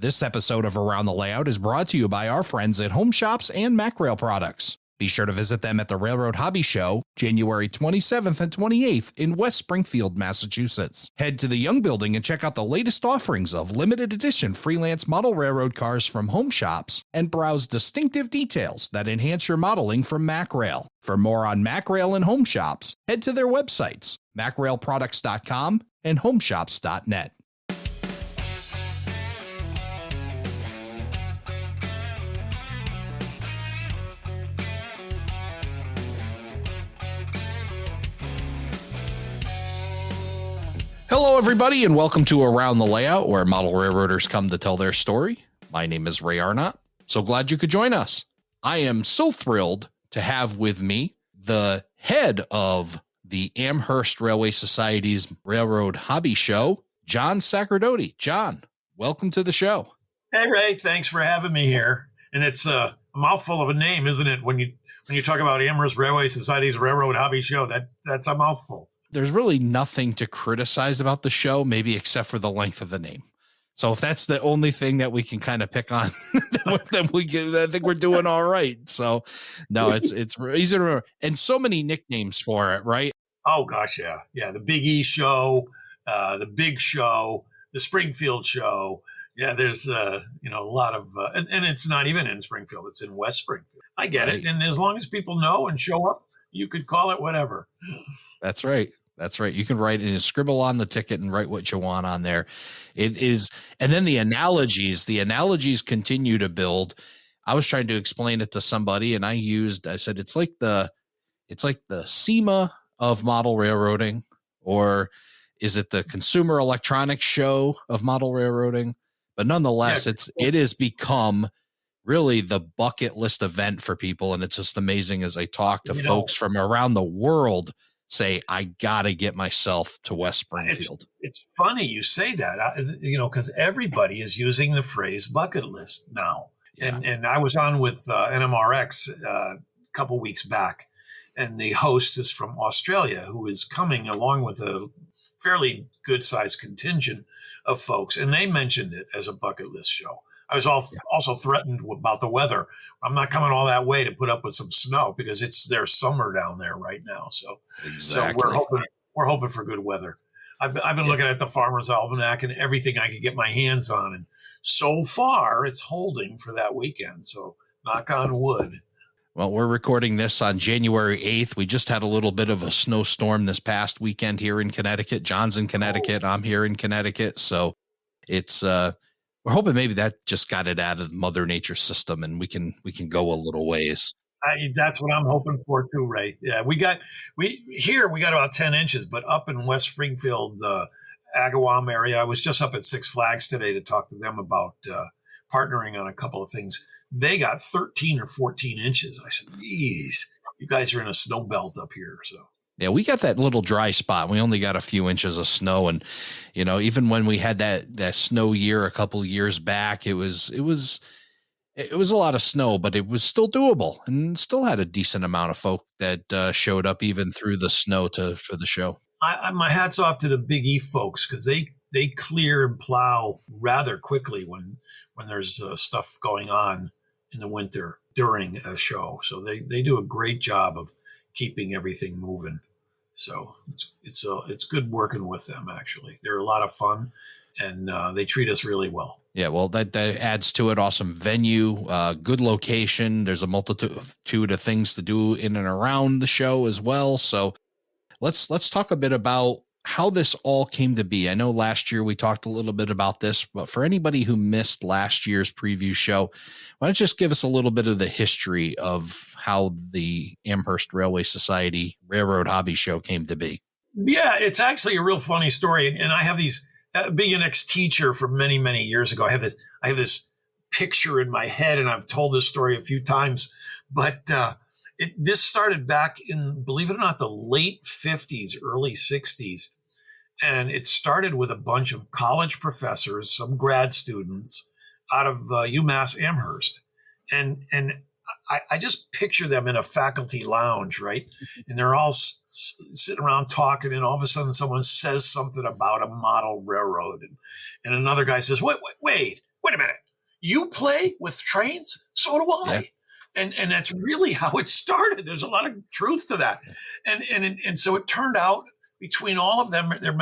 This episode of Around the Layout is brought to you by our friends at Home Shops and MacRail Products. Be sure to visit them at the Railroad Hobby Show, January 27th and 28th in West Springfield, Massachusetts. Head to the Young Building and check out the latest offerings of limited edition freelance model railroad cars from Home Shops and browse distinctive details that enhance your modeling from MacRail. For more on MacRail and Home Shops, head to their websites, macrailproducts.com and homeshops.net. Hello, everybody, and welcome to Around the Layout, where model railroaders come to tell their story. My name is Ray Arnott. So glad you could join us. I am so thrilled to have with me the head of the Amherst Railway Society's Railroad Hobby Show, John Sacerdote. John, welcome to the show. Hey, Ray, thanks for having me here. And it's a mouthful of a name, isn't it? When you talk about Amherst Railway Society's Railroad Hobby Show, that's a mouthful. There's really nothing to criticize about the show, maybe except for the length of the name. So if that's the only thing that we can kind of pick on, then I think we're doing all right. So no, it's easy to remember, and so many nicknames for it, right? Oh gosh, yeah. The Big E Show, the Big Show, the Springfield Show. Yeah, there's a lot of, and it's not even in Springfield; it's in West Springfield. I get it, and as long as people know and show up, you could call it whatever. That's right. That's right. You can write and scribble on the ticket and write what you want on there. It is. And then the analogies continue to build. I was trying to explain it to somebody and I said, it's like the SEMA of model railroading, or is it the Consumer Electronics Show of model railroading? But nonetheless, it has become really the bucket list event for people. And it's just amazing as I talk to folks from around the world say, I got to get myself to West Springfield. It's funny you say that, because everybody is using the phrase bucket list now. Yeah. And I was on with NMRX a couple weeks back, and the host is from Australia, who is coming along with a fairly good-sized contingent of folks, and they mentioned it as a bucket list show. I was also threatened about the weather. I'm not coming all that way to put up with some snow because it's their summer down there right now. So, exactly. So we're hoping for good weather. I've been looking at the Farmer's Almanac and everything I could get my hands on, and so far it's holding for that weekend. So, knock on wood. Well, we're recording this on January 8th. We just had a little bit of a snowstorm this past weekend here in Connecticut. John's in Connecticut. I'm here in Connecticut. So it's we're hoping maybe that just got it out of Mother Nature's system and we can go a little ways. That's what I'm hoping for too, Ray. Yeah, we got about 10 inches, but up in West Springfield, Agawam area, I was just up at Six Flags today to talk to them about partnering on a couple of things. They got 13 or 14 inches. I said, geez, you guys are in a snow belt up here. So. Yeah, we got that little dry spot. We only got a few inches of snow. And, even when we had that snow year a couple of years back, it was a lot of snow, but it was still doable and still had a decent amount of folk that showed up even through the snow for the show. My hat's off to the Big E folks, because they clear and plow rather quickly when there's stuff going on in the winter during a show. So they do a great job of keeping everything moving. So it's good working with them. Actually, they're a lot of fun, and they treat us really well. Yeah, well, that adds to it. Awesome venue, good location. There's a multitude of things to do in and around the show as well. So let's talk a bit about how this all came to be. I know last year we talked a little bit about this, but for anybody who missed last year's preview show, why don't you just give us a little bit of the history of how the Amherst Railway Society Railroad Hobby Show came to be? Yeah, it's actually a real funny story. And I have these, being an ex-teacher from many, many years ago, I have this picture in my head, and I've told this story a few times, but this started back in, believe it or not, the late 50s, early 60s. And it started with a bunch of college professors, some grad students out of UMass Amherst. And I just picture them in a faculty lounge, right? And they're all sitting around talking, and all of a sudden someone says something about a model railroad. And another guy says, wait a minute. you play with trains, so do I. Yeah. And that's really how it started. There's a lot of truth to that. And so it turned out between all of them, there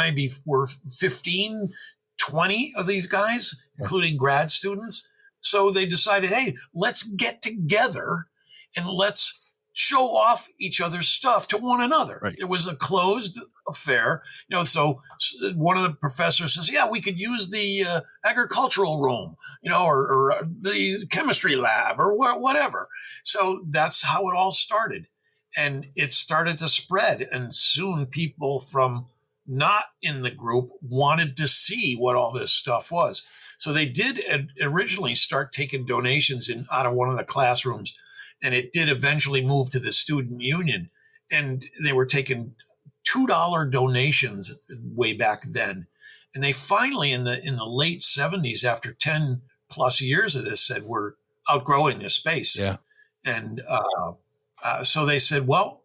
were 15, 20 of these guys, including grad students. So they decided, hey, let's get together and let's show off each other's stuff to one another. Right. It was a closed affair, so one of the professors says, yeah, we could use the agricultural room, or the chemistry lab or whatever. So that's how it all started. And it started to spread. And soon people from not in the group wanted to see what all this stuff was. So they did originally start taking donations out of one of the classrooms. And it did eventually move to the student union. And they were taking $2 donations way back then. And they finally, in the late 70s, after 10 plus years of this, said, we're outgrowing this space. Yeah. And so they said, well,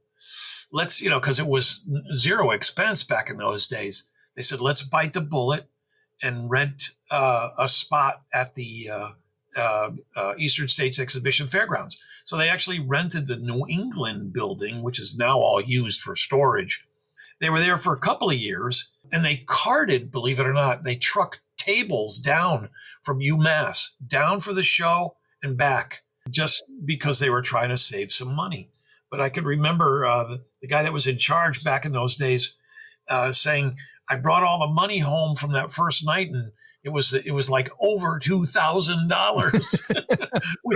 let's, because it was zero expense back in those days. They said, let's bite the bullet and rent a spot at the Eastern States Exhibition Fairgrounds. So they actually rented the New England building, which is now all used for storage. They were there for a couple of years, and they carted, believe it or not, they trucked tables down from UMass, down for the show and back, just because they were trying to save some money. But I can remember the guy that was in charge back in those days saying, I brought all the money home from that first night, and it was like over $2,000,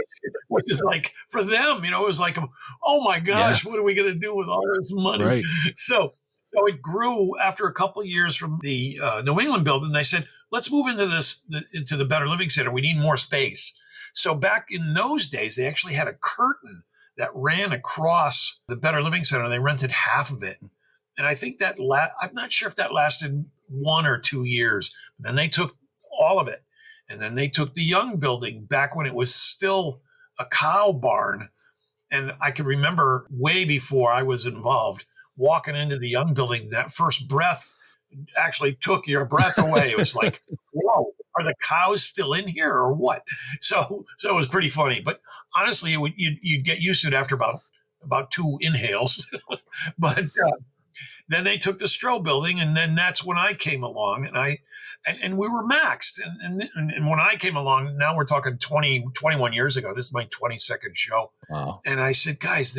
which is like, for them, it was like, oh my gosh, what are we going to do with all this money? Right. So it grew after a couple of years from the New England building. They said, let's move into the Better Living Center. We need more space. So back in those days, they actually had a curtain that ran across the Better Living Center. They rented half of it. And I think I'm not sure if that lasted 1 or 2 years. Then they took all of it. And then they took the Young building back when it was still a cow barn. And I can remember way before I was involved, walking into the Young building, that first breath actually took your breath away. It was like, whoa, are the cows still in here or what? So it was pretty funny. But honestly, you'd get used to it after about 2 inhales. But then they took the Stroh building, and then that's when I came along, and we were maxed. And when I came along, now we're talking 21 years ago. This is my 22nd show. Wow. And I said, guys,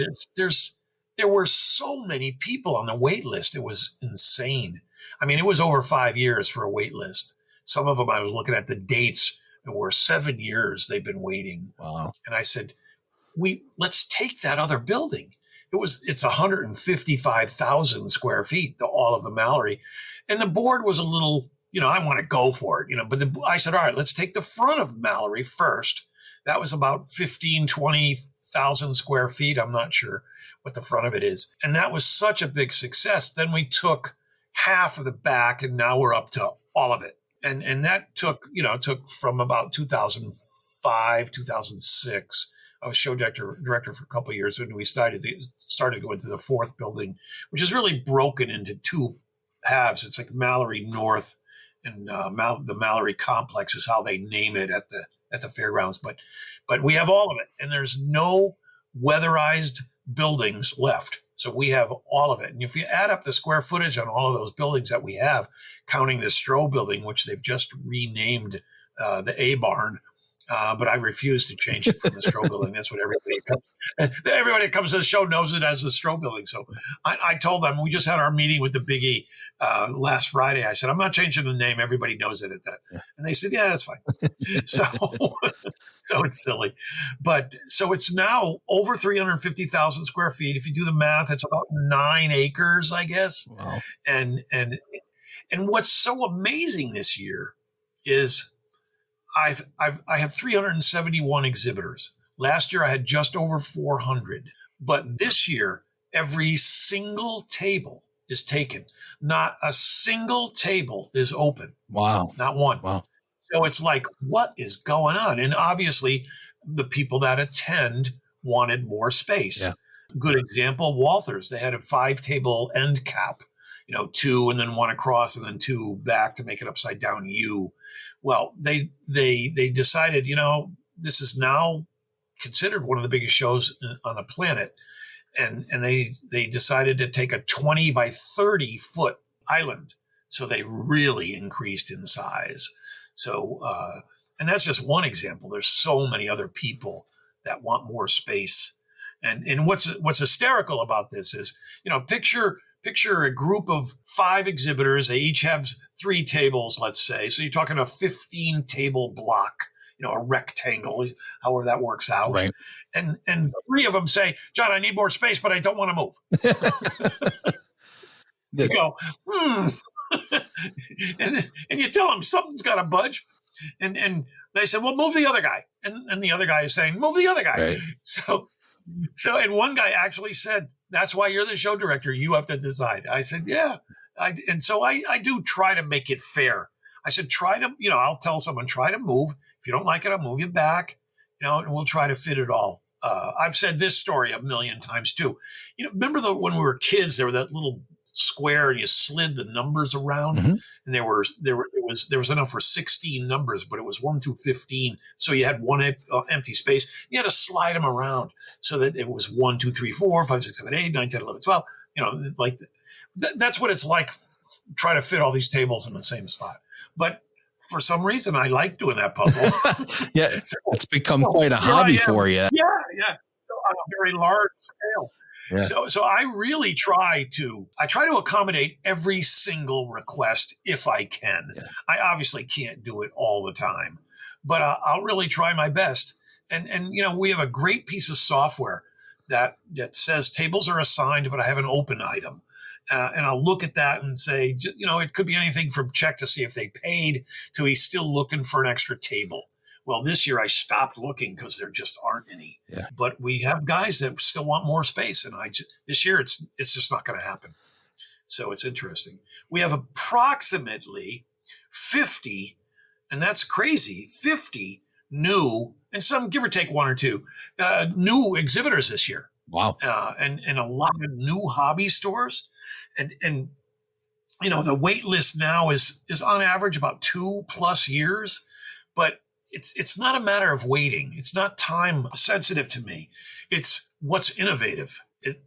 there were so many people on the wait list. It was insane. I mean, it was over 5 years for a wait list. Some of them, I was looking at the dates, it were 7 years they've been waiting. Wow. And I said, let's take that other building. It's 155,000 square feet, all of the Mallory. And the board was a little, I want to go for it, but I said, all right, let's take the front of Mallory first. That was about 20,000 square feet. I'm not sure what the front of it is. And that was such a big success. Then we took half of the back, and now we're up to all of it. And that took from about 2005, 2006. I was show director for a couple of years when we started going to the fourth building, which is really broken into 2 halves. It's like Mallory North and the Mallory Complex is how they name it at the fairgrounds. But we have all of it, and there's no weatherized buildings left. So we have all of it. And if you add up the square footage on all of those buildings that we have, counting the Stroh building, which they've just renamed the A Barn, but I refuse to change it from the Stroh building. That's what everybody that comes to the show knows it as the Stroh building. So I told them, we just had our meeting with the Big E last Friday. I said, I'm not changing the name. Everybody knows it at that. Yeah. And they said, yeah, that's fine. So it's silly. But so it's now over 350,000 square feet. If you do the math, it's about 9 acres, I guess. Wow. And what's so amazing this year is I have 371 exhibitors. Last year I had just over 400. But this year, every single table is taken. Not a single table is open. Wow. Not one. Wow. So it's like, what is going on? And obviously, the people that attend wanted more space. Yeah. Good example, Walthers. They had a 5-table end cap. two and then one across and then two back to make it upside down U. Well, they decided, this is now considered one of the biggest shows on the planet. And they decided to take a 20 by 30 foot island. So they really increased in size. So, and that's just one example. There's so many other people that want more space. And what's hysterical about this is, picture a group of 5 exhibitors. They each have 3 tables, let's say. So you're talking a 15 table block, a rectangle, however that works out. Right. And 3 of them say, John, I need more space, but I don't want to move. You go, and you tell them something's got to budge. And they said, well, move the other guy. And the other guy is saying, move the other guy. Right. And one guy actually said, that's why you're the show director. You have to decide. I said, yeah. And so I do try to make it fair. I said, try to, I'll tell someone, try to move. If you don't like it, I'll move you back, and we'll try to fit it all. I've said this story a million times too. Remember when we were kids, there were that little square and you slid the numbers around, and there was enough for 16 numbers, but it was 1 through 15. So you had one empty space. You had to slide them around so that it was 1, 2, 3, 4, 5, 6, 7, 8, 9, 10, 11, 12. Like that's what it's like. Try to fit all these tables in the same spot. But for some reason, I like doing that puzzle. Yeah, it's become quite a hobby for you. Yeah. So on a very large scale. Yeah. So I really try to accommodate every single request if I can. Yeah. I obviously can't do it all the time, but I'll really try my best. And we have a great piece of software that says tables are assigned, but I have an open item. And I'll look at that and say, it could be anything from check to see if they paid to he's still looking for an extra table. Well, this year I stopped looking because there just aren't any. Yeah. But we have guys that still want more space, and this year it's just not going to happen. So it's interesting. We have approximately 50, and that's crazy, 50 new, and some give or take 1 or 2 new exhibitors this year. Wow. And a lot of new hobby stores. And the wait list now is on average about 2+ years, but it's not a matter of waiting. It's not time sensitive to me. It's what's innovative.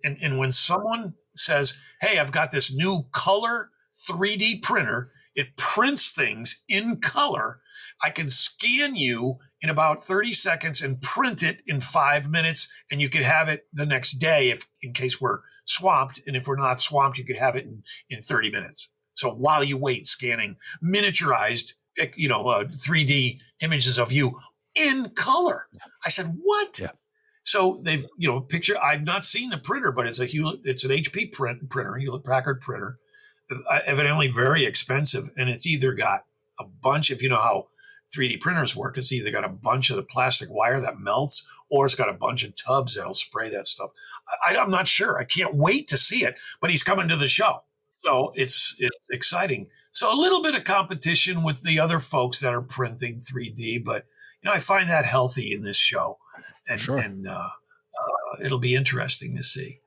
And when someone says, hey, I've got this new color 3D printer, it prints things in color. I can scan you in about 30 seconds and print it in 5 minutes, and you could have it the next day in case we're swamped. And if we're not swamped, you could have it in 30 minutes. So while you wait, scanning miniaturized, 3D images of you in color. Yeah. I said, what? Yeah. So they've, picture, I've not seen the printer, but it's an HP printer, Hewlett Packard printer, evidently very expensive. And it's either got a bunch, if you know how 3D printers work, it's either got a bunch of the plastic wire that melts, or it's got a bunch of tubs that'll spray that stuff. I'm not sure. I can't wait to see it, but he's coming to the show. So it's exciting. So a little bit of competition with the other folks that are printing 3D, but I find that healthy in this show, and sure. And it'll be interesting to see.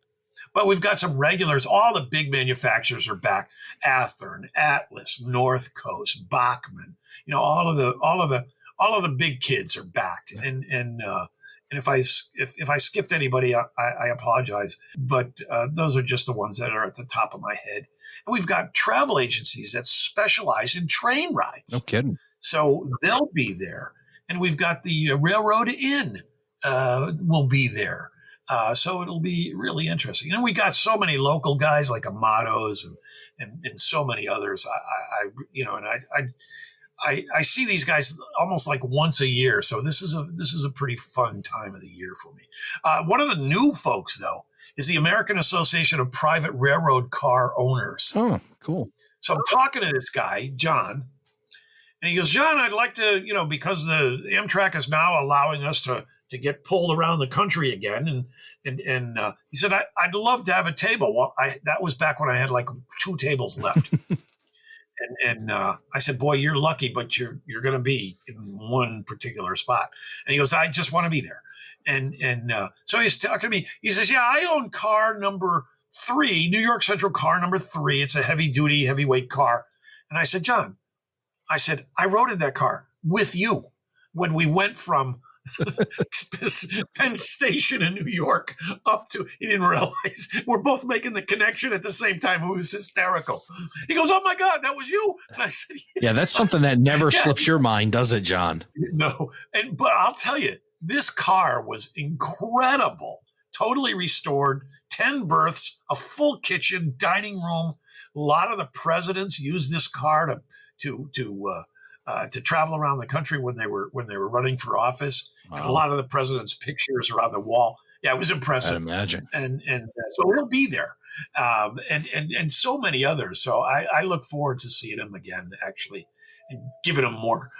But we've got some regulars. All the big manufacturers are back: Athearn, Atlas, North Coast, Bachman. All of the big kids are back. Yeah. And if I skipped anybody, I apologize. But those are just the ones that are at the top of my head. And we've got travel agencies that specialize in train rides. No kidding. So they'll be there. And we've got the Railroad Inn will be there. So it'll be really interesting. And we got so many local guys like Amados and so many others. I see these guys almost like once a year. So this is a pretty fun time of the year for me. One of the new folks, though, is the American Association of Private Railroad Car Owners. Oh, cool. So I'm talking to this guy, John, and he goes, John, I'd like to, because the Amtrak is now allowing us to get pulled around the country again. And he said, I'd love to have a table. Well, that was back when I had like 2 tables left. And I said, boy, you're lucky, but you're going to be in one particular spot. And he goes, I just want to be there. And so he's talking to me. He says, yeah, I own car number New York Central car number 3. It's a heavyweight car. And I said, John, I rode in that car with you when we went from Penn Station in New York up to, he didn't realize we're both making the connection at the same time. It was hysterical. He goes, oh my God, that was you. And I said, yeah, that's something that never slips your mind, does it, John? No. But I'll tell you, this car was incredible, totally restored, 10 berths, a full kitchen, dining room. A lot of the presidents used this car to travel around the country when they were running for office. Wow. And a lot of the president's pictures are on the wall. Yeah, it was impressive. I imagine. And so it'll be there. And so many others. So I look forward to seeing him again, actually, and giving him more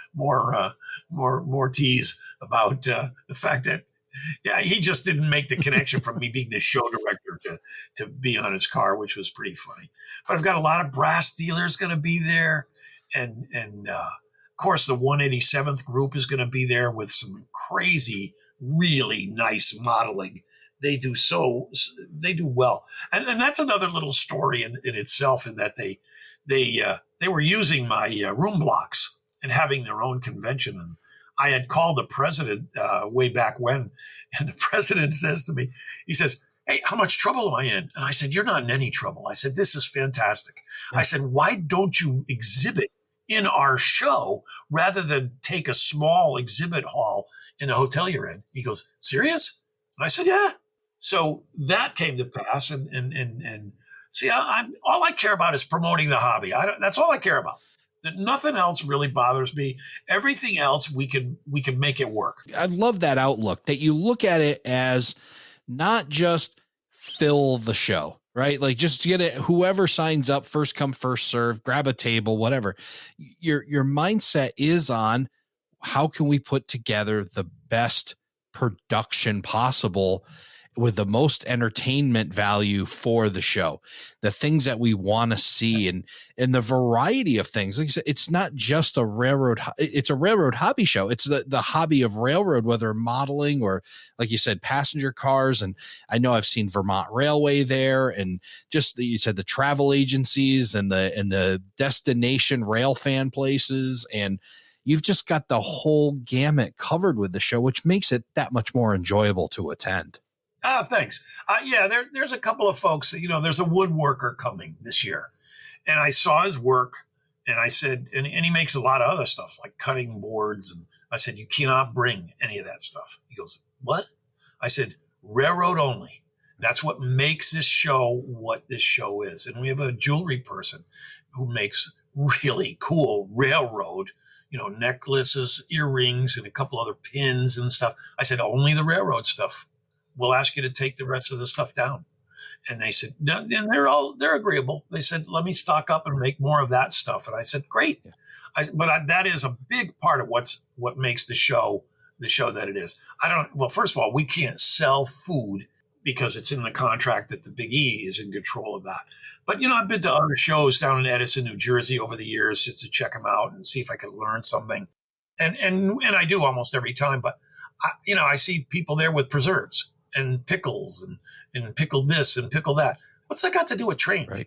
tease about the fact that, yeah, he just didn't make the connection from me being the show director to be on his car, which was pretty funny. But I've got a lot of brass dealers going to be there. And of course, the 187th group is going to be there with some crazy, really nice modeling. They do well. And that's another little story in itself, in that they were using my room blocks and having their own convention. And I had called the president way back when, and the president says to me, he says, hey, how much trouble am I in? And I said, you're not in any trouble. I said, this is fantastic. Yeah. I said, why don't you exhibit in our show rather than take a small exhibit hall in the hotel you're in? He goes, serious? And I said, yeah. So that came to pass. And see, all I care about is promoting the hobby. That's all I care about. That nothing else really bothers me. Everything else, we can make it work. I love that outlook, that you look at it as not just fill the show, right? Like, just get it, whoever signs up, first come, first serve, grab a table, whatever. Your mindset is on, how can we put together the best production possible with the most entertainment value for the show, the things that we want to see, and the variety of things. Like I said, it's not just a railroad, it's a railroad hobby show. It's the hobby of railroad, whether modeling or, like you said, passenger cars. And I know I've seen Vermont Railway there, and just you said the travel agencies and the destination rail fan places. And you've just got the whole gamut covered with the show, which makes it that much more enjoyable to attend. Thanks. Yeah, there's a couple of folks, there's a woodworker coming this year, and I saw his work, and I said, and he makes a lot of other stuff like cutting boards. And I said, you cannot bring any of that stuff. He goes, what? I said, railroad only. That's what makes this show what this show is. And we have a jewelry person who makes really cool railroad, necklaces, earrings, and a couple other pins and stuff. I said, only the railroad stuff. We'll ask you to take the rest of the stuff down. And they said, no, and they're agreeable. They said, let me stock up and make more of that stuff. And I said, great. But that is a big part of what makes the show that it is. Well, first of all, we can't sell food because it's in the contract that the Big E is in control of that. But, I've been to other shows down in Edison, New Jersey over the years just to check them out and see if I could learn something. And I do almost every time. But, I see people there with preserves and pickles and pickle this and pickle that. What's that got to do with trains?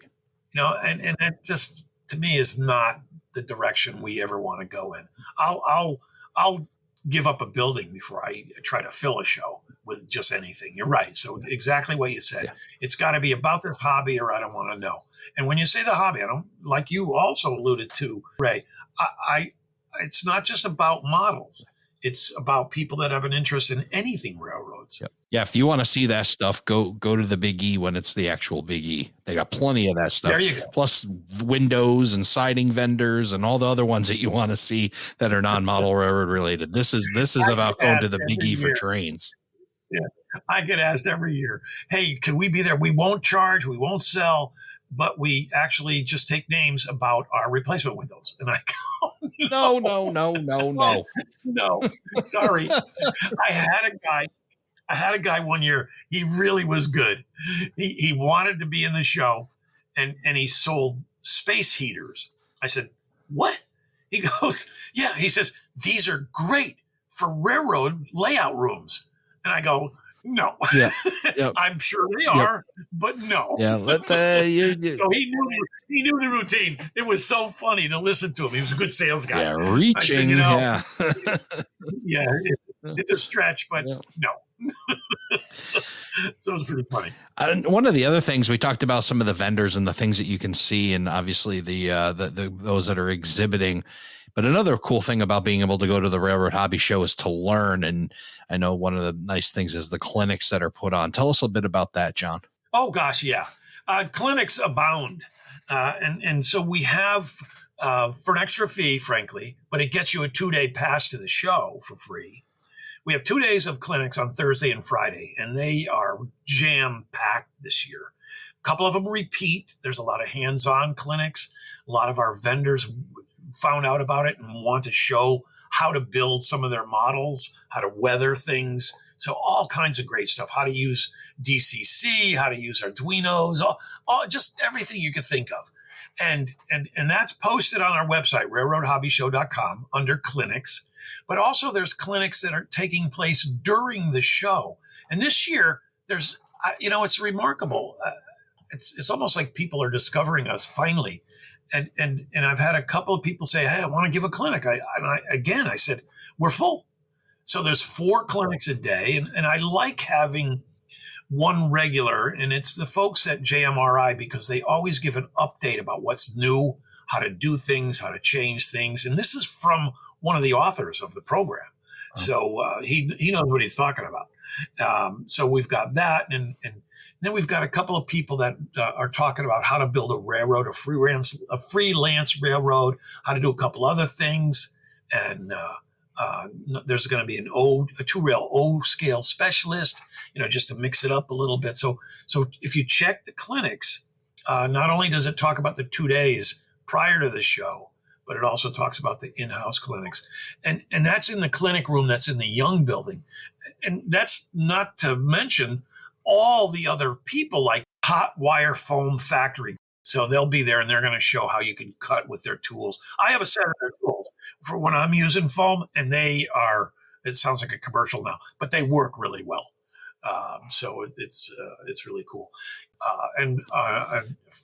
Right. And that just, to me, is not the direction we ever want to go in. I'll give up a building before I try to fill a show with just anything. You're right. So exactly what you said. Yeah. It's got to be about this hobby, or I don't want to know. And when you say the hobby, I don't, like you also alluded to, Ray, it's not just about models. It's about people that have an interest in anything railroads. Yep. Yeah, if you want to see that stuff, go to the Big E when it's the actual Big E. They got plenty of that stuff. There you go. Plus windows and siding vendors and all the other ones that you want to see that are non-model railroad related. This is about going to the Big E for trains. Yeah, I get asked every year, hey, can we be there? We won't charge, we won't sell, but we actually just take names about our replacement windows. And I go, no, sorry. I had a guy one year. He really was good. He wanted to be in the show, and he sold space heaters. I said, what? He goes, yeah. He says, these are great for railroad layout rooms. And I go, No. Yeah. Yep. I'm sure they Yep. are, but no. Yeah. So he knew the routine. It was so funny to listen to him. He was a good sales guy. Yeah. I said, Reaching. Yeah. yeah, it's a stretch, but Yeah. no. So it was pretty funny. And one of the other things we talked about, some of the vendors and the things that you can see, and obviously the those that are exhibiting. But another cool thing about being able to go to the Railroad Hobby Show is to learn. And I know one of the nice things is the clinics that are put on. Tell us a bit about that, John. Oh gosh, yeah. Clinics abound, and so we have for an extra fee, frankly, but it gets you a 2-day pass to the show for free. We have 2 days of clinics on Thursday and Friday, and they are jam-packed this year. A couple of them repeat. There's a lot of hands-on clinics. A lot of our vendors found out about it and want to show how to build some of their models, how to weather things. So all kinds of great stuff, how to use DCC, how to use Arduinos, all just everything you could think of. And that's posted on our website, railroadhobbyshow.com, under clinics. But also there's clinics that are taking place during the show. And this year, there's, it's remarkable. It's almost like people are discovering us finally. And I've had a couple of people say, hey, I want to give a clinic. I said, we're full. So there's 4 clinics a day. And I like having one regular, and it's the folks at JMRI, because they always give an update about what's new, how to do things, how to change things. And this is from one of the authors of the program. Oh. So he knows what he's talking about. So we've got that. And then we've got a couple of people that are talking about how to build a railroad, a freelance railroad, how to do a couple other things. And there's going to be a 2-rail O-scale specialist, just to mix it up a little bit. So if you check the clinics, not only does it talk about the 2 days prior to the show, but it also talks about the in-house clinics. And that's in the clinic room that's in the Young building. And that's not to mention all the other people like Hot Wire Foam Factory. So they'll be there and they're going to show how you can cut with their tools. I have a set of their tools for when I'm using foam, and it sounds like a commercial now, but they work really well. So it's really cool. And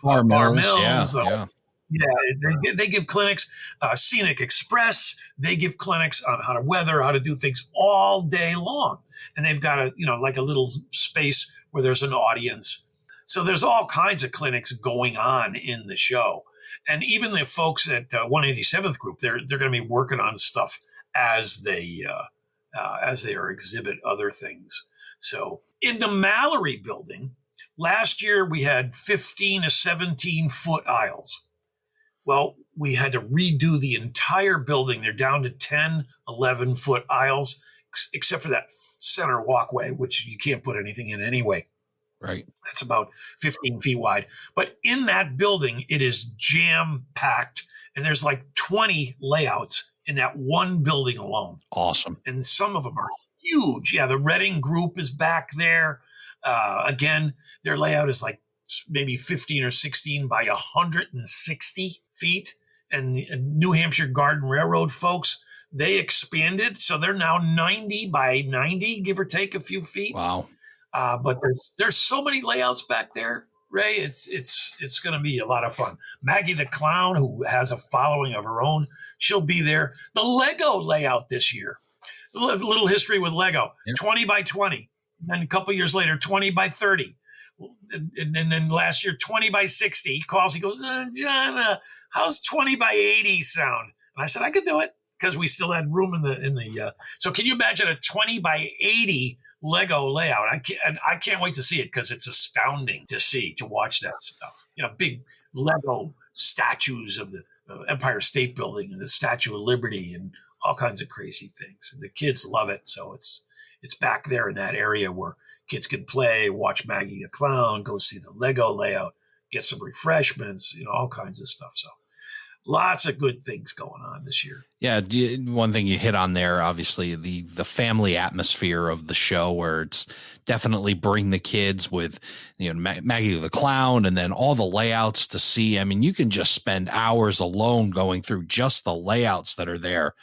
Bar Mills, yeah. Yeah, they give clinics, Scenic Express. They give clinics on how to weather, how to do things all day long. And they've got like a little space where there's an audience. So there's all kinds of clinics going on in the show. And even the folks at 187th Group, they're going to be working on stuff as they exhibit other things. So in the Mallory building, last year we had 15 to 17 foot aisles. Well, we had to redo the entire building. They're down to 10, 11 foot aisles, except for that center walkway, which you can't put anything in anyway. Right. That's about 15 feet wide. But in that building, it is jam packed. And there's like 20 layouts in that one building alone. Awesome. And some of them are huge. Yeah, the Reading Group is back there. Again, their layout is like maybe 15 or 16 by 160 feet. And the New Hampshire Garden Railroad folks, they expanded. So they're now 90 by 90, give or take a few feet. Wow. But there's so many layouts back there, Ray. It's going to be a lot of fun. Maggie the Clown, who has a following of her own, she'll be there. The Lego layout this year, a little history with Lego, 20 by 20. And then a couple years later, 20 by 30. And then last year, 20 by 60. He calls, he goes, John, how's 20 by 80 sound? And I said, I could do it, because we still had room in the. So can you imagine a 20 by 80 Lego layout? I can't wait to see it, because it's astounding to watch that stuff. Big Lego statues of the Empire State Building and the Statue of Liberty and all kinds of crazy things. And the kids love it. So it's back there in that area where kids can play, watch Maggie the Clown, go see the Lego layout, get some refreshments, all kinds of stuff. So lots of good things going on this year. Yeah. One thing you hit on there, obviously the family atmosphere of the show, where it's definitely bring the kids with, Maggie the Clown, and then all the layouts to see. I mean, you can just spend hours alone going through just the layouts that are there.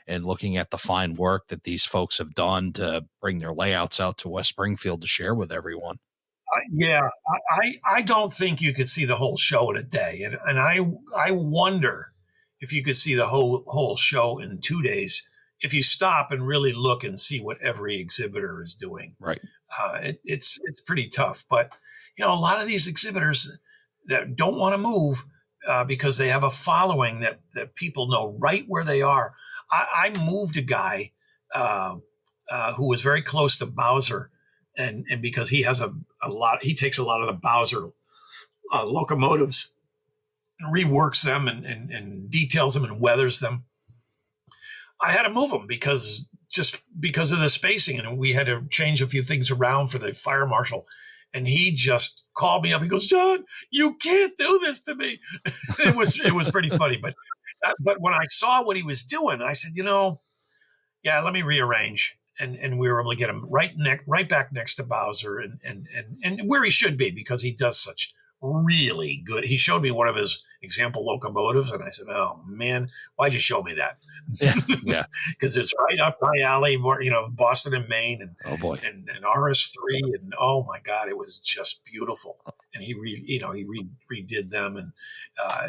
and looking at the fine work that these folks have done to bring their layouts out to West Springfield to share with everyone. Yeah, I don't think you could see the whole show in a day, and I wonder if you could see the whole show in 2 days if you stop and really look and see what every exhibitor is doing. Right. It's pretty tough, but a lot of these exhibitors that don't want to move because they have a following that people know right where they are. I moved a guy who was very close to Bowser. And because he has he takes a lot of the Bowser locomotives and reworks them and details them and weathers them. I had to move them because of the spacing, and we had to change a few things around for the fire marshal. And he just called me up. He goes, "John, you can't do this to me." It was pretty funny, but when I saw what he was doing, I said, yeah, let me rearrange. And we were able to get him right back next to Bowser and where he should be, because he does such really good. He showed me one of his example locomotives, and I said, "Oh man, why'd you show me that?" Yeah, because it's right up my alley, Boston and Maine, and oh boy, and RS3, and oh my God, it was just beautiful. And he redid them, and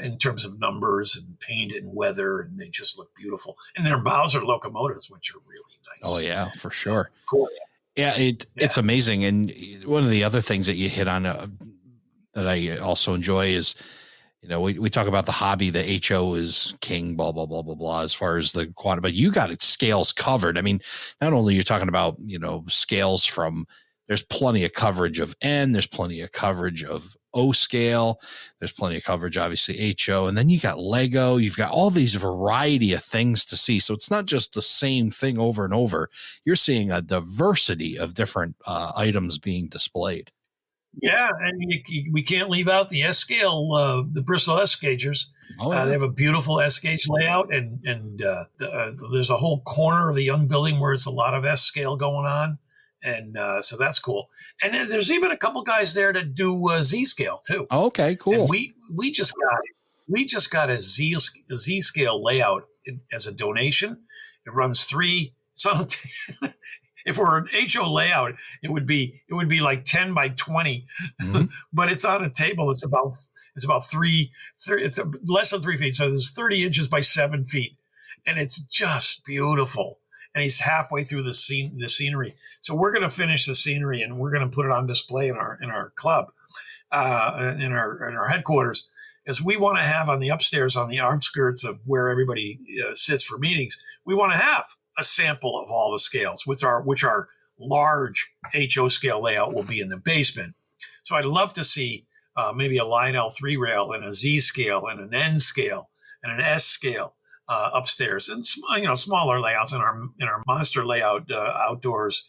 in terms of numbers and paint and weather, and they just look beautiful. And they're Bowser locomotives, which are really nice. Oh yeah, for sure. Cool. Yeah, it's amazing. And one of the other things that you hit on that I also enjoy is, we talk about the hobby, the HO is king, blah, blah, blah, blah, blah, as far as the quantity, but you got it scales covered. I mean, not only you're talking about, scales from, there's plenty of coverage of N, there's plenty of coverage of O scale, there's plenty of coverage, obviously HO, and then you got Lego, you've got all these variety of things to see. So it's not just the same thing over and over. You're seeing a diversity of different items being displayed. Yeah, and we can't leave out the S scale, the Bristol S gaugers. Oh, yeah. They have a beautiful S gauge layout, and there's a whole corner of the young building where it's a lot of S scale going on, and so that's cool. And then there's even a couple guys there that do Z scale too. Oh, okay, cool. And we just got a Z scale layout as a donation. It runs 3. It's on if we're an HO layout, it would be like 10 by 20, but it's on a table. It's about it's less than 3 feet. So there's 30 inches by 7 feet, and it's just beautiful. And he's halfway through the scenery. So we're going to finish the scenery, and we're going to put it on display in our club, in our headquarters, as we want to have on the upstairs, on the outskirts of where everybody sits for meetings. We want to have a sample of all the scales, which our large HO scale layout will be in the basement. So I'd love to see maybe a Lionel 3 rail and a Z scale and an N scale and an S scale upstairs, and smaller layouts in our monster layout outdoors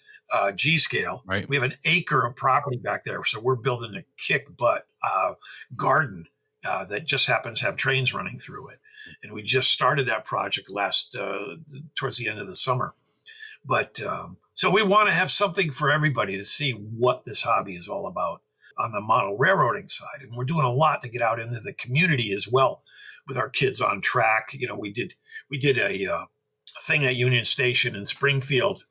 G scale. Right. We have an acre of property back there, so we're building a kick butt garden that just happens to have trains running through it. And we just started that project towards the end of the summer. But so we want to have something for everybody to see what this hobby is all about on the model railroading side. And we're doing a lot to get out into the community as well with our kids on track. We did a thing at Union Station in Springfield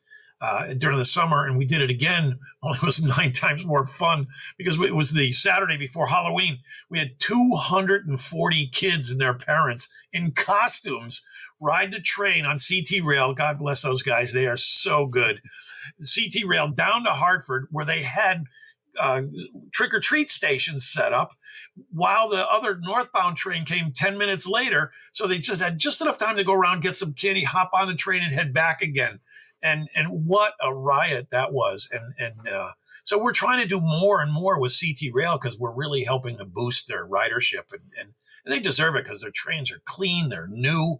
during the summer, and we did it again. Only it was 9 times more fun because it was the Saturday before Halloween. We had 240 kids and their parents in costumes ride the train on CT Rail. God bless those guys. They are so good. The CT Rail down to Hartford, where they had trick-or-treat stations set up while the other northbound train came 10 minutes later. So they just had just enough time to go around, get some candy, hop on the train, and head back again. And what a riot that was. And so we're trying to do more and more with CT Rail because we're really helping to boost their ridership. And they deserve it because their trains are clean. They're new.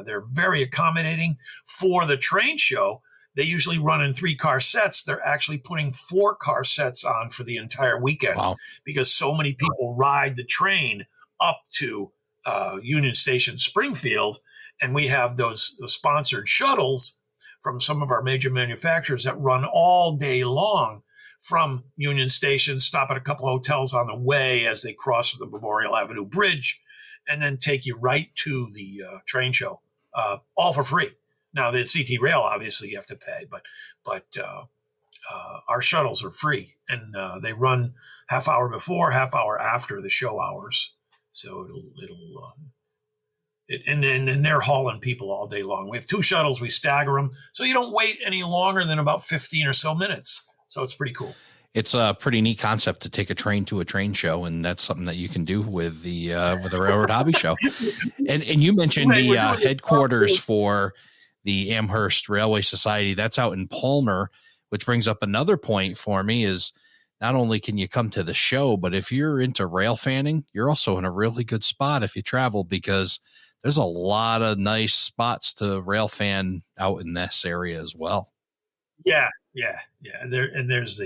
They're very accommodating. For the train show, they usually run in 3-car sets. They're actually putting 4-car sets on for the entire weekend. Wow. Because so many people ride the train up to Union Station, Springfield. And we have those sponsored shuttles from some of our major manufacturers that run all day long from Union Station, stop at a couple hotels on the way as they cross the Memorial Avenue Bridge, and then take you right to the train show, all for free. Now the CT rail, obviously you have to pay, but our shuttles are free, and they run half hour before, half hour after the show hours. So and they're hauling people all day long. We have 2 shuttles, we stagger them, so you don't wait any longer than about 15 or so minutes. So it's pretty cool. It's a pretty neat concept to take a train to a train show, and that's something that you can do with the Railroad Hobby Show. And you mentioned the headquarters for the Amherst Railway Society. That's out in Palmer, which brings up another point for me is not only can you come to the show, but if you're into rail fanning, you're also in a really good spot if you travel, because there's a lot of nice spots to rail fan out in this area as well. Yeah. There's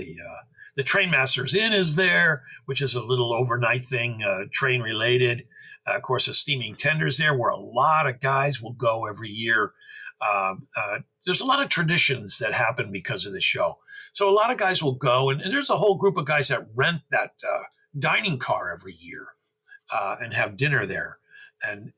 the Trainmasters Inn is there, which is a little overnight thing, train related. Of course, the Steaming Tender's there, where a lot of guys will go every year. There's a lot of traditions that happen because of the show. So a lot of guys will go, and there's a whole group of guys that rent that dining car every year and have dinner there. And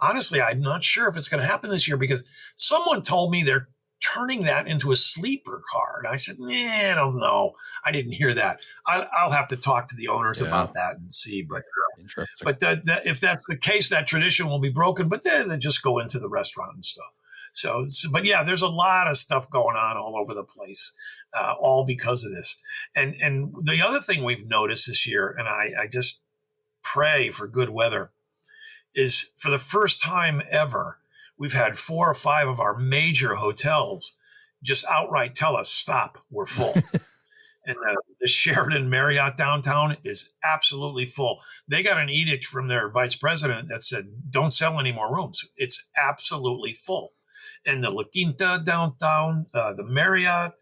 honestly, I'm not sure if it's going to happen this year, because someone told me they're turning that into a sleeper car. And I said, I don't know. I didn't hear that. I'll have to talk to the owners about that and see. But if that's the case, that tradition will be broken. But then they just go into the restaurant and stuff. So, but yeah, there's a lot of stuff going on all over the place, all because of this. And the other thing we've noticed this year, and I just pray for good weather, is for the first time ever, we've had 4 or 5 of our major hotels just outright tell us, stop, we're full. And the Sheraton Marriott downtown is absolutely full. They got an edict from their vice president that said, don't sell any more rooms. It's absolutely full. And the La Quinta downtown, the Marriott,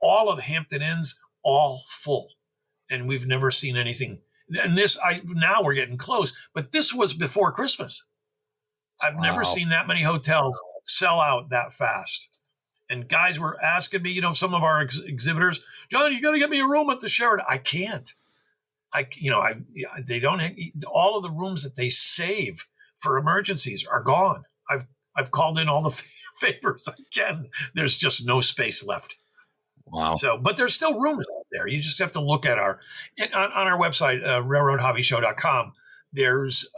all of the Hampton Inns, all full. And we've never seen anything. And now we're getting close, but this was before Christmas. I've never seen that many hotels sell out that fast. And guys were asking me, some of our exhibitors, John, you got to get me a room at the Sheraton. I can't. They don't. All of the rooms that they save for emergencies are gone. I've called in all the favors I can. There's just no space left. Wow. So, but there's still rooms out there. You just have to look at on our website, railroadhobbyshow.com. There's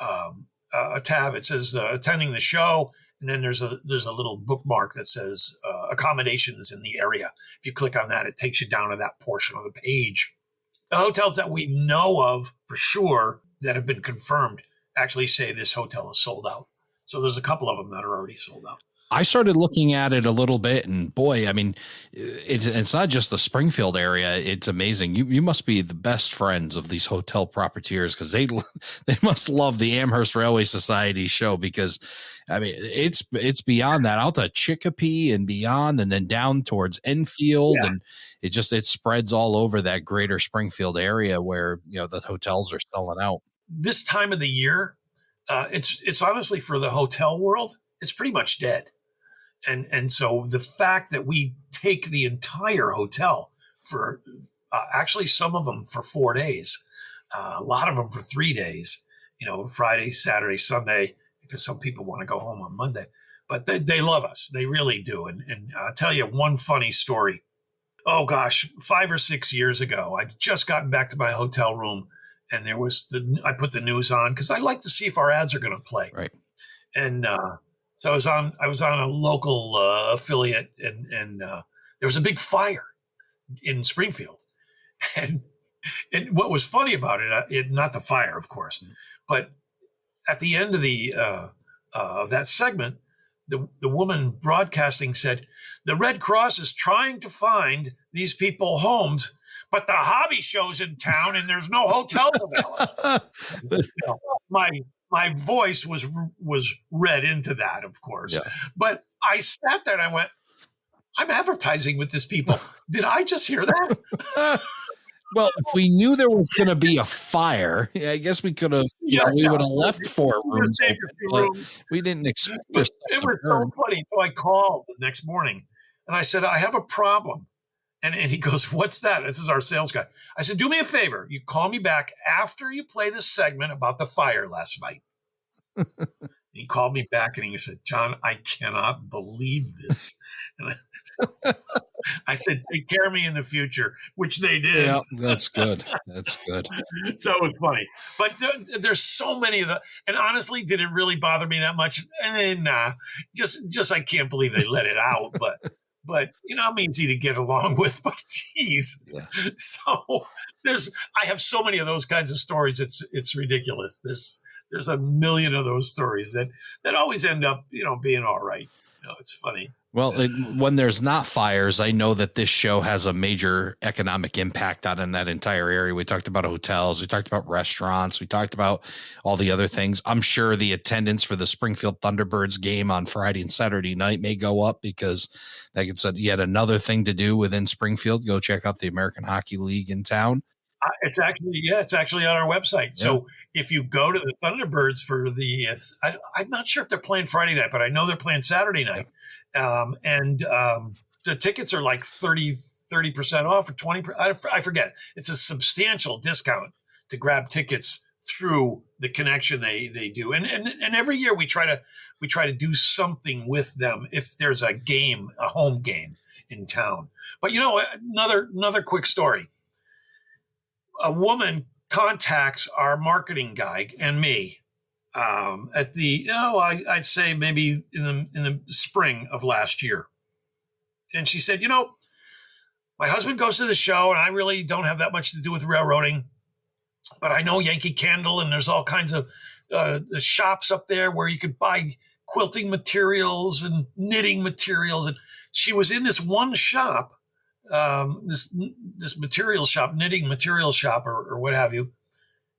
a tab. It says attending the show, and then there's a little bookmark that says accommodations in the area. If you click on that, it takes you down to that portion of the page. The hotels that we know of for sure that have been confirmed actually say this hotel is sold out. So there's a couple of them that are already sold out. I started looking at it a little bit, and boy, I mean, it's not just the Springfield area. It's amazing. You must be the best friends of these hotel proprietors, because they must love the Amherst Railway Society show, because I mean, it's beyond that, out to Chicopee and beyond, and then down towards Enfield, and it spreads all over that greater Springfield area where the hotels are selling out. This time of the year, it's honestly, for the hotel world, it's pretty much dead. And so the fact that we take the entire hotel for actually some of them for 4 days, a lot of them for 3 days, Friday, Saturday, Sunday, because some people want to go home on Monday, but they love us. They really do. And I'll tell you one funny story. Oh gosh, 5 or 6 years ago, I'd just gotten back to my hotel room, and I put the news on because I like to see if our ads are going to play. Right. And, so I was on a local affiliate, and there was a big fire in Springfield. And what was funny about it, not the fire, of course, but at the end of that segment, the woman broadcasting said, the Red Cross is trying to find these people homes, but the hobby show's in town and there's no hotels available. My voice was read into that, of course. Yeah. But I sat there and I went, I'm advertising with these people. Did I just hear that? Well, if we knew there was going to be a fire, I guess we could have, we would have left 4 rooms open, but we didn't expect this. It was so funny. So I called the next morning and I said, I have a problem. And he goes, what's that? This is our sales guy. I said, do me a favor. You call me back after you play this segment about the fire last night. He called me back and he said, John, I cannot believe this. And I said, take care of me in the future, which they did. Yeah, that's good. That's good. So it's funny. But there's so many of the, and honestly, did it really bother me that much? Nah, just I can't believe they let it out. But I'm easy to get along with, but geez. Yeah. So I have so many of those kinds of stories. It's ridiculous. There's a million of those stories that always end up, being all right. It's funny. Well, when there's not fires, I know that this show has a major economic impact in that entire area. We talked about hotels. We talked about restaurants. We talked about all the other things. I'm sure the attendance for the Springfield Thunderbirds game on Friday and Saturday night may go up because it's yet another thing to do within Springfield. Go check out the American Hockey League in town. It's actually on our website. Yeah. So if you go to the Thunderbirds for I'm not sure if they're playing Friday night, but I know they're playing Saturday night. And the tickets are like 30% off or 20%. I forget. It's a substantial discount to grab tickets through the connection they do. And every year we try to do something with them if there's a home game in town. But another quick story. A woman contacts our marketing guy and me at I'd say maybe in the spring of last year. And she said, my husband goes to the show and I really don't have that much to do with railroading, but I know Yankee Candle and there's all kinds of the shops up there where you could buy quilting materials and knitting materials. And she was in this one shop, this material shop, knitting material shop or what have you.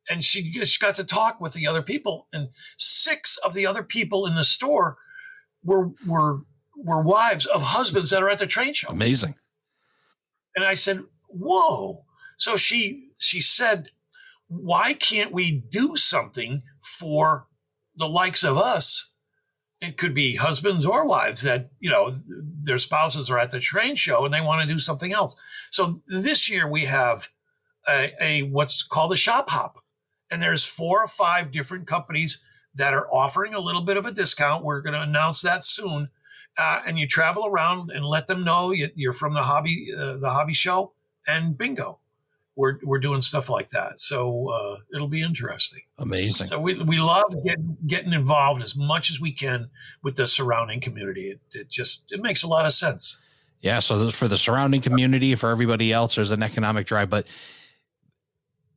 And she got to talk with the other people, and 6 of the other people in the store were wives of husbands that are at the train show. Amazing. And I said, whoa. So she said, why can't we do something for the likes of us? It could be husbands or wives that, their spouses are at the train show and they want to do something else. So this year we have a what's called a shop hop. And there's 4 or 5 different companies that are offering a little bit of a discount. We're going to announce that soon. And you travel around and let them know you're from the hobby show, and bingo. We're doing stuff like that. So it'll be interesting. Amazing. So we love getting involved as much as we can with the surrounding community. It makes a lot of sense. Yeah. So for the surrounding community, for everybody else, there's an economic drive, but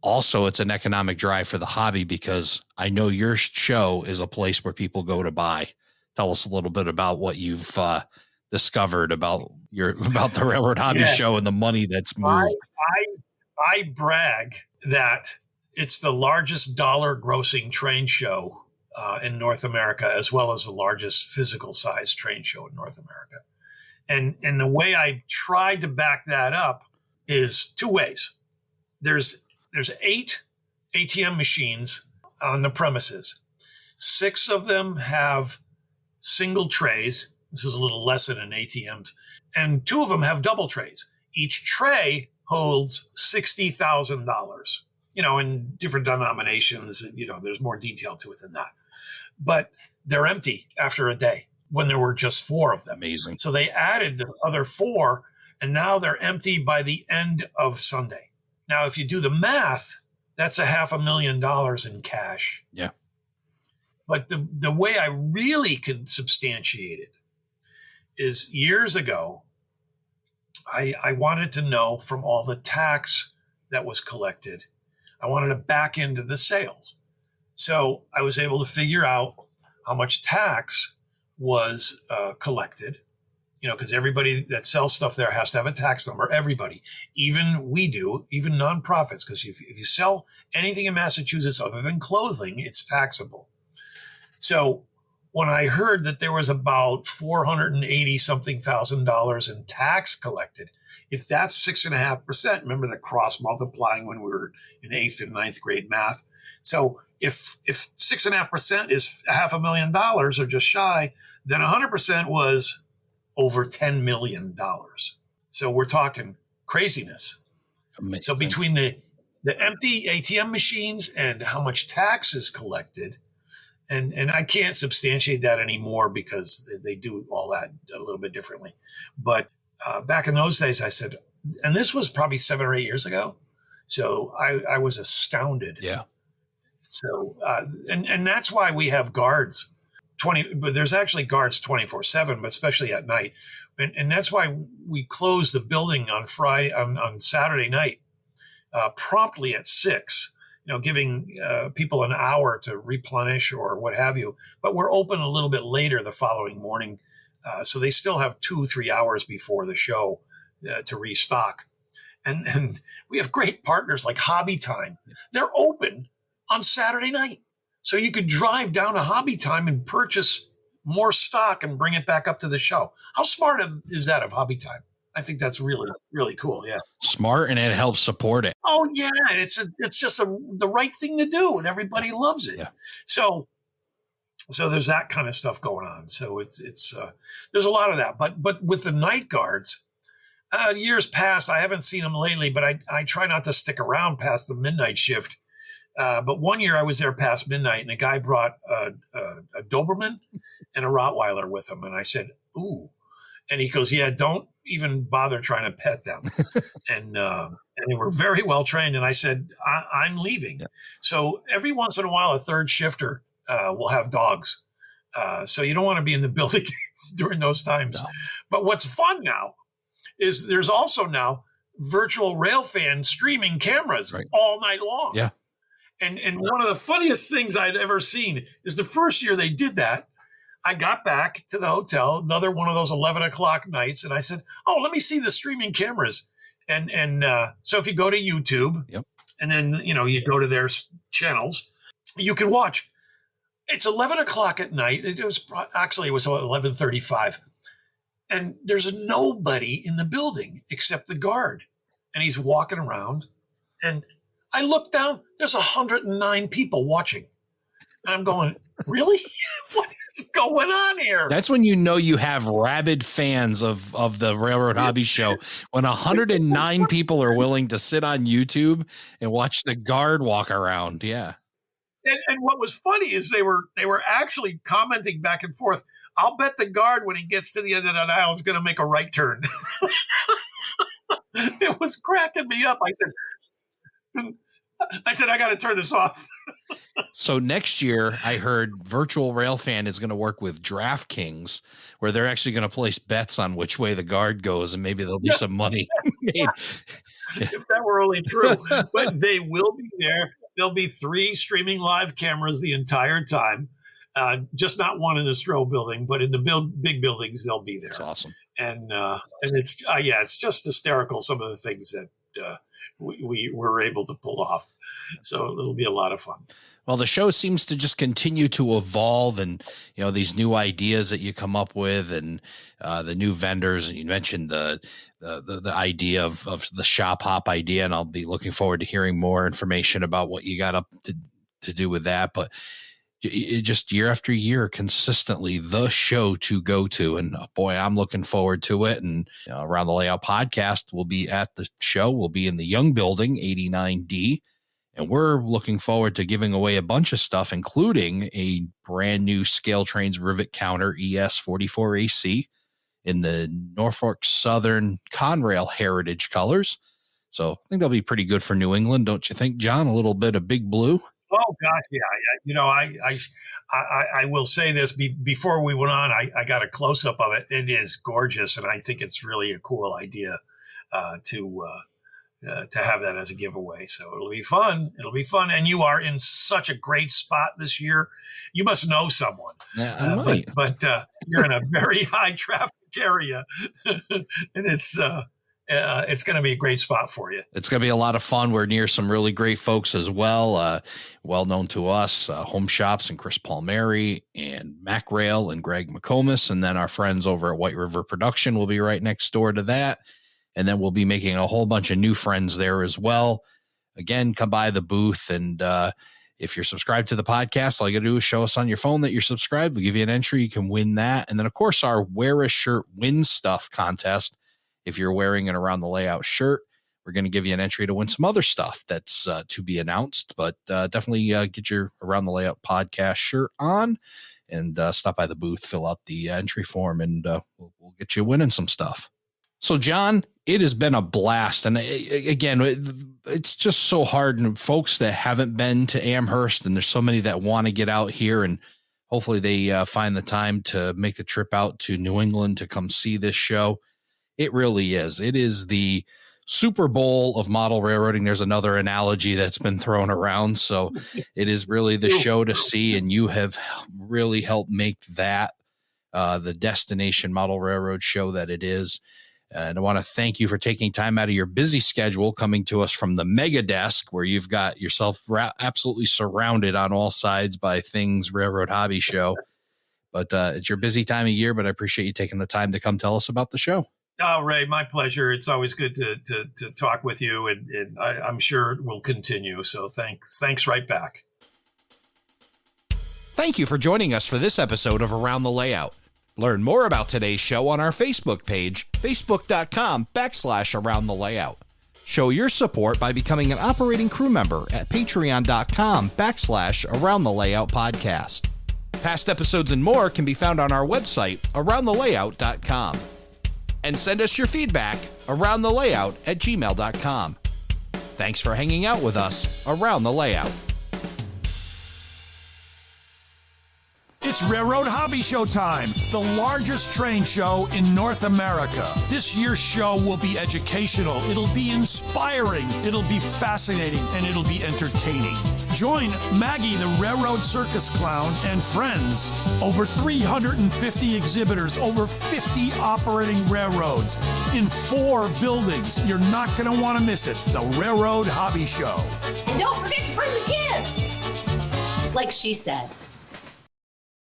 also it's an economic drive for the hobby, because I know your show is a place where people go to buy. Tell us a little bit about what you've discovered about the Railroad Hobby Show and the money that's moved. I brag that it's the largest dollar grossing train show in North America, as well as the largest physical size train show in North America. And the way I tried to back that up is 2 ways. There's 8 ATM machines on the premises. 6 of them have single trays. This is a little lesson in ATMs. And 2 of them have double trays. Each tray holds $60,000, in different denominations. There's more detail to it than that. But they're empty after a day when there were just 4 of them. Amazing. So they added the other 4, and now they're empty by the end of Sunday. Now, if you do the math, that's $500,000 in cash. Yeah. But the way I really could substantiate it is years ago, I wanted to know from all the tax that was collected, I wanted to back into the sales. So I was able to figure out how much tax was collected, because everybody that sells stuff there has to have a tax number. Everybody, even we do, even nonprofits, because if you sell anything in Massachusetts other than clothing, it's taxable. So when I heard that there was about $480-something thousand in tax collected, if that's 6.5%, remember the cross multiplying when we were in 8th and 9th grade math. So if 6.5% is $500,000 or just shy, then 100% was over $10 million. So we're talking craziness. Amazing. So between the empty ATM machines and how much tax is collected, And I can't substantiate that anymore because they do all that a little bit differently. But back in those days, I said, and this was probably 7 or 8 years ago. So I was astounded. Yeah. So, and that's why we have guards but there's actually guards 24/7, but especially at night. And that's why we close the building on on Saturday night, promptly at 6, giving people an hour to replenish or what have you. But we're open a little bit later the following morning. So they still have 2-3 hours before the show to restock. And we have great partners like Hobby Time. They're open on Saturday night. So you could drive down to Hobby Time and purchase more stock and bring it back up to the show. How smart is that of Hobby Time? I think that's really, really cool. Yeah. Smart, and it helps support it. Oh yeah. It's just the right thing to do, and everybody loves it. Yeah. So there's that kind of stuff going on. So it's there's a lot of that, but with the night guards, years past, I haven't seen them lately, but I try not to stick around past the midnight shift. But one year I was there past midnight, and a guy brought a Doberman and a Rottweiler with him. And I said, ooh. And he goes, yeah, don't even bother trying to pet them. And they were very well trained. And I said, I'm leaving. Yeah. So every once in a while, a third shifter will have dogs. So you don't want to be in the building during those times. No. But what's fun now is there's also now virtual railfan streaming cameras all night long. Yeah. And one of the funniest things I'd ever seen is the first year they did that, I got back to the hotel, another one of those 11 o'clock nights, and I said, oh, let me see the streaming cameras. And so if you go to YouTube, and then, you go to their channels, you can watch. It's 11 o'clock at night. It was 11:35. And there's nobody in the building except the guard. And he's walking around. And I look down, there's 109 people watching. And I'm going, really? What is going on here? That's when you have rabid fans of the Railroad Hobby Show. When 109 people are willing to sit on YouTube and watch the guard walk around. Yeah. And what was funny is they were actually commenting back and forth. I'll bet the guard, when he gets to the end of that aisle, is going to make a right turn. It was cracking me up. I said, I got to turn this off. So next year, I heard Virtual Railfan is going to work with DraftKings, where they're actually going to place bets on which way the guard goes, and maybe there'll be some money made. If that were only true. But they will be there. There'll be 3 streaming live cameras the entire time. Just not one in the Stroh building, but in the big buildings, they'll be there. That's awesome. And it's just hysterical, some of the things that we were able to pull off. So it'll be a lot of fun. Well, the show seems to just continue to evolve, and these new ideas that you come up with, and the new vendors. And you mentioned the idea of the shop hop idea, and I'll be looking forward to hearing more information about what you got up to do with that. But it just year after year, consistently the show to go to, and boy, I'm looking forward to it. And Around the Layout podcast, we'll be at the show. We'll be in the Young Building, 89D. And we're looking forward to giving away a bunch of stuff, including a brand new Scale Trains Rivet Counter ES44AC in the Norfolk Southern Conrail Heritage colors. So I think that'll be pretty good for New England, don't you think, John? A little bit of big blue. Oh gosh, yeah. I will say this before we went on. I got a close up of it. It is gorgeous, and I think it's really a cool idea to have that as a giveaway. So it'll be fun. And you are in such a great spot this year. You must know someone. Yeah, but you're in a very high traffic area, and it's going to be a great spot for you. It's going to be a lot of fun. We're near some really great folks as well. Well known to us, Home Shops and Chris Palmieri and Mac Rail and Greg McComas. And then our friends over at White River Production will be right next door to that. And then we'll be making a whole bunch of new friends there as well. Again, come by the booth. And if you're subscribed to the podcast, all you got to do is show us on your phone that you're subscribed. We'll give you an entry. You can win that. And then, of course, our Wear a Shirt Win Stuff contest. If you're wearing an Around the Layout shirt, we're going to give you an entry to win some other stuff that's to be announced. But definitely get your Around the Layout podcast shirt on and stop by the booth, fill out the entry form, and we'll get you winning some stuff. So, John, it has been a blast. And again, it's just so hard. And folks that haven't been to Amherst, and there's so many that want to get out here, and hopefully they find the time to make the trip out to New England to come see this show. It really is. It is the Super Bowl of model railroading. There's another analogy that's been thrown around. So it is really the show to see, and you have really helped make that the destination model railroad show that it is. And I want to thank you for taking time out of your busy schedule, coming to us from the mega desk, where you've got yourself absolutely surrounded on all sides by things Railroad Hobby Show. But it's your busy time of year, but I appreciate you taking the time to come tell us about the show. Oh, Ray, my pleasure. It's always good to talk with you, and I'm sure it will continue. So thanks right back. Thank you for joining us for this episode of Around the Layout. Learn more about today's show on our Facebook page, facebook.com/Around the Layout. Show your support by becoming an operating crew member at patreon.com/Around the Layout podcast. Past episodes and more can be found on our website, aroundthelayout.com. And send us your feedback, aroundthelayout@gmail.com. Thanks for hanging out with us around the layout. It's Railroad Hobby Show time, the largest train show in North America. This year's show will be educational, it'll be inspiring, it'll be fascinating, and it'll be entertaining. Join Maggie the Railroad Circus Clown and friends. Over 350 exhibitors, over 50 operating railroads in 4 buildings. You're not going to want to miss it. The Railroad Hobby Show. And don't forget to bring the kids, like she said.